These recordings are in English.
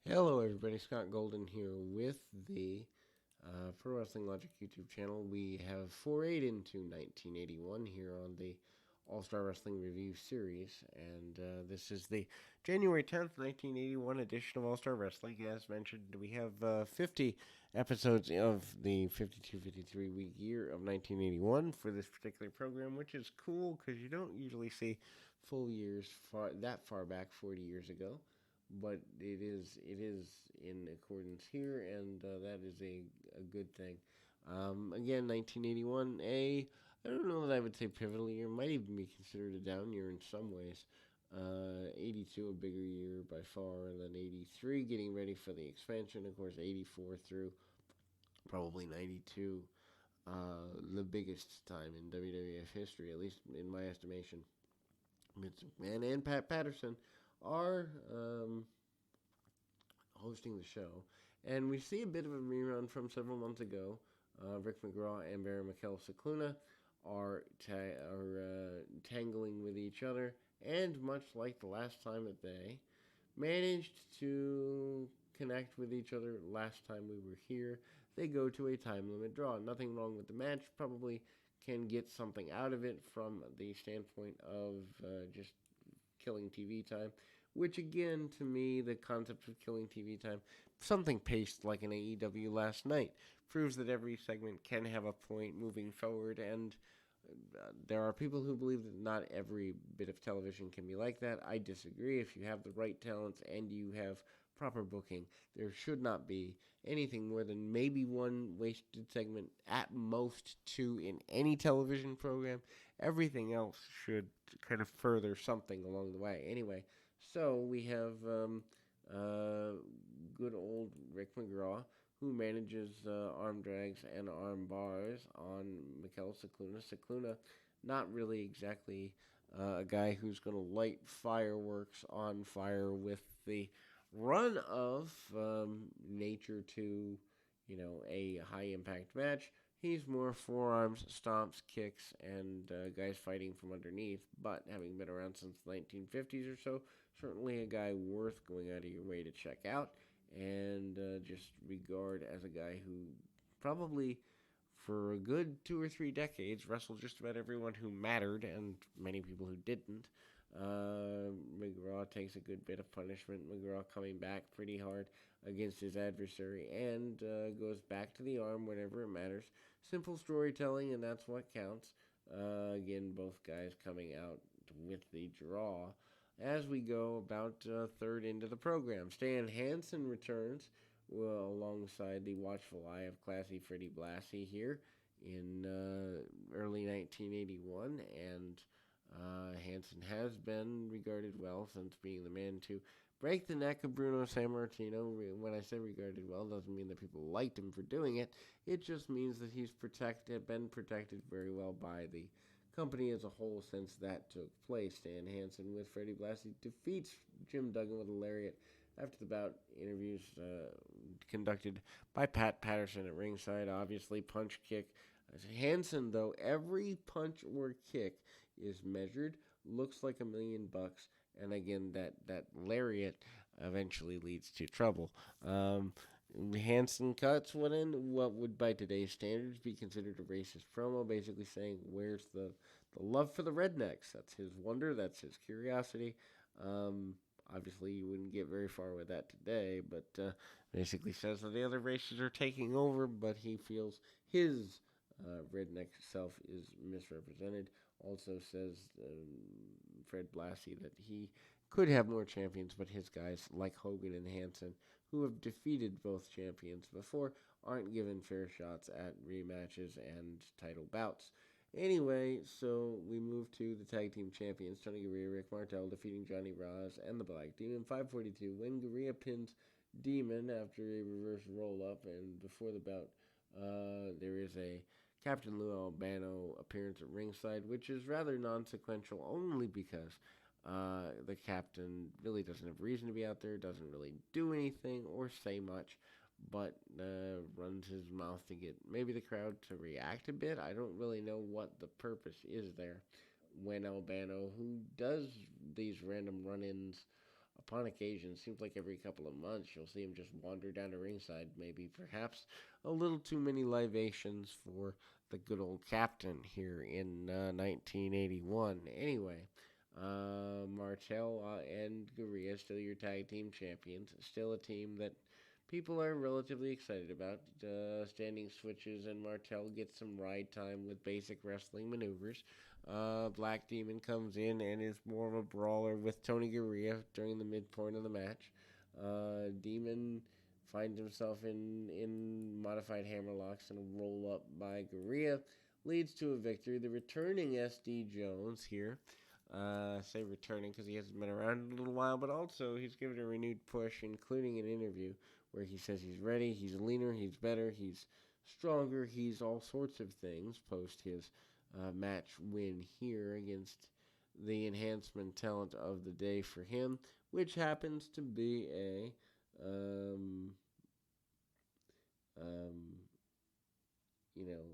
Hello, everybody. Scott Golden here with the Pro Wrestling Logic YouTube channel. We have forayed into 1981 here on the All Star Wrestling Review Series, and this is the January 10th, 1981 edition of All Star Wrestling. As mentioned, we have 50 episodes of the 52-53 week year of 1981 for this particular program, which is cool because you don't usually see full years that far back 40 years ago, but it is in accordance here, and that is a good thing. Again, 1981, I don't know that I would say pivotal year. Might even be considered a down year in some ways. 82 a bigger year by far than 83. Getting ready for the expansion, of course. 84 through probably 92. The biggest time in WWF history, at least in my estimation. Vince McMahon and Pat Patterson are hosting the show. And we see a bit of a rerun from several months ago. Rick McGraw and Barry Mikel Cicluna are tangling with each other, and much like the last time that they managed to connect with each other last time we were here, they go to a time limit draw. Nothing wrong with the match. Probably can get something out of it from the standpoint of just killing TV time. Which again, to me, the concept of killing TV time, something paced like an AEW last night, proves that every segment can have a point moving forward. And there are people who believe that not every bit of television can be like that. I disagree. If you have the right talents and you have proper booking, there should not be anything more than maybe one wasted segment, at most two, in any television program. Everything else should kind of further something along the way. Anyway, so we have uh, good old Rick McGraw, who manages arm drags and arm bars on Mikel Cicluna. Cicluna, not really exactly a guy who's going to light fireworks on fire with the run of nature to, a high impact match. He's more forearms, stomps, kicks, and guys fighting from underneath. But having been around since the 1950s or so, certainly a guy worth going out of your way to check out and just regard as a guy who probably for a good 2 or 3 decades wrestled just about everyone who mattered and many people who didn't. McGraw takes a good bit of punishment. McGraw coming back pretty hard against his adversary and goes back to the arm whenever it matters. Simple storytelling, and that's what counts. Again, both guys coming out with the draw as we go about third into the program. Stan Hansen returns alongside the watchful eye of classy Freddie Blassie here in early 1981, and Hansen has been regarded well since being the man to break the neck of Bruno Sammartino. When I say regarded well, doesn't mean that people liked him for doing it. It just means that he's been protected very well by the company as a whole since that took place. Stan Hansen with Freddie Blassie defeats Jim Duggan with a lariat after the bout. Interviews conducted by Pat Patterson at ringside. Obviously, punch kick. Hansen, though, every punch or kick is measured, looks like $1,000,000, and again, that lariat eventually leads to trouble. Hansen cuts what would by today's standards be considered a racist promo, basically saying, "Where's the love for the rednecks?" That's his wonder, that's his curiosity. Obviously, you wouldn't get very far with that today, but basically says that the other races are taking over, but he feels his redneck self is misrepresented. Also says Fred Blassie that he could have more champions, but his guys like Hogan and Hansen, who have defeated both champions before, aren't given fair shots at rematches and title bouts. Anyway, so we move to the tag team champions, Tony Garea, Rick Martel defeating Johnny Ross and the Black Demon. 542 when Garea pins Demon after a reverse roll up, and before the bout, there is a Captain Lou Albano appearance at ringside, which is rather non-sequential only because the captain really doesn't have reason to be out there, doesn't really do anything or say much, but runs his mouth to get maybe the crowd to react a bit. I don't really know what the purpose is there when Albano, who does these random run ins upon occasion, seems like every couple of months, you'll see him just wander down to ringside. Maybe, perhaps, a little too many libations for the good old captain here in 1981. Anyway, Martel and Gurria still your tag team champions. Still a team that people are relatively excited about. Standing switches, and Martel gets some ride time with basic wrestling maneuvers. Black Demon comes in and is more of a brawler with Tony Gurria during the midpoint of the match. Demon finds himself in modified hammerlocks, and a roll up by Gurria leads to a victory. The returning SD Jones here. I say returning because he hasn't been around in a little while, but also he's given a renewed push, including an interview where he says he's ready, he's leaner, he's better, he's stronger, he's all sorts of things post his match win here against the enhancement talent of the day for him, which happens to be a you know,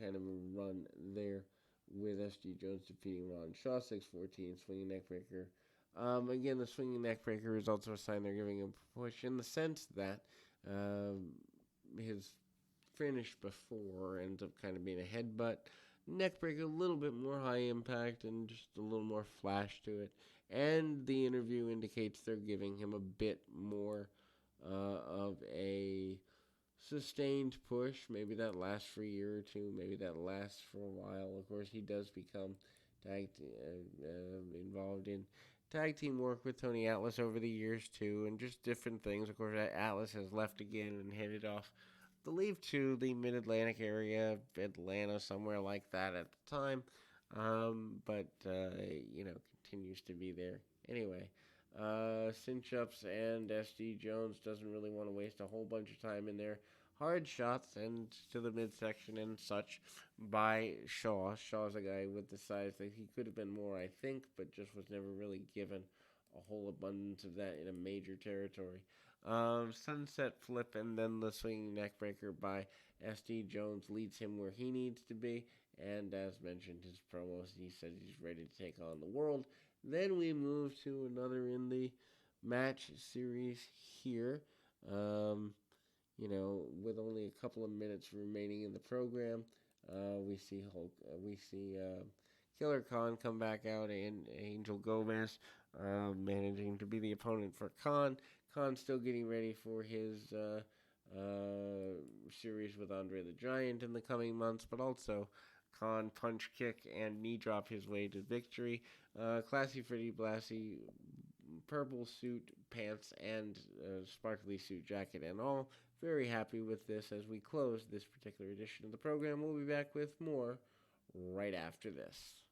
kind of a run there with SD Jones defeating Ron Shaw 6-14 swinging neckbreaker. Again, the swinging neckbreaker is also a sign they're giving him a push in the sense that his finish before ends up kind of being a headbutt. Neckbreaker, a little bit more high impact and just a little more flash to it. And the interview indicates they're giving him a bit more of a sustained push. Maybe that lasts for a year or two. Maybe that lasts for a while. Of course, he does become involved in tag team work with Tony Atlas over the years too, and just different things. Of course, Atlas has left again and headed off, I believe, to the Mid-Atlantic area, Atlanta, somewhere like that at the time. But continues to be there. Anyway, cinch-ups and SD Jones doesn't really want to waste a whole bunch of time in there. Hard shots and to the midsection and such by Shaw. Shaw's a guy with the size that he could have been more, I think, but just was never really given a whole abundance of that in a major territory. Sunset flip and then the swinging neckbreaker by SD Jones leads him where he needs to be. And as mentioned, his promos, he said he's ready to take on the world. Then we move to another in the match series here. With only a couple of minutes remaining in the program, we see Killer Khan come back out, and Angel Gomez managing to be the opponent for Khan. Khan still getting ready for his series with Andre the Giant in the coming months, but also Khan punch kick and knee drop his way to victory. Classy Freddie Blassie, purple suit, pants, and sparkly suit jacket and all. Very happy with this as we close this particular edition of the program. We'll be back with more right after this.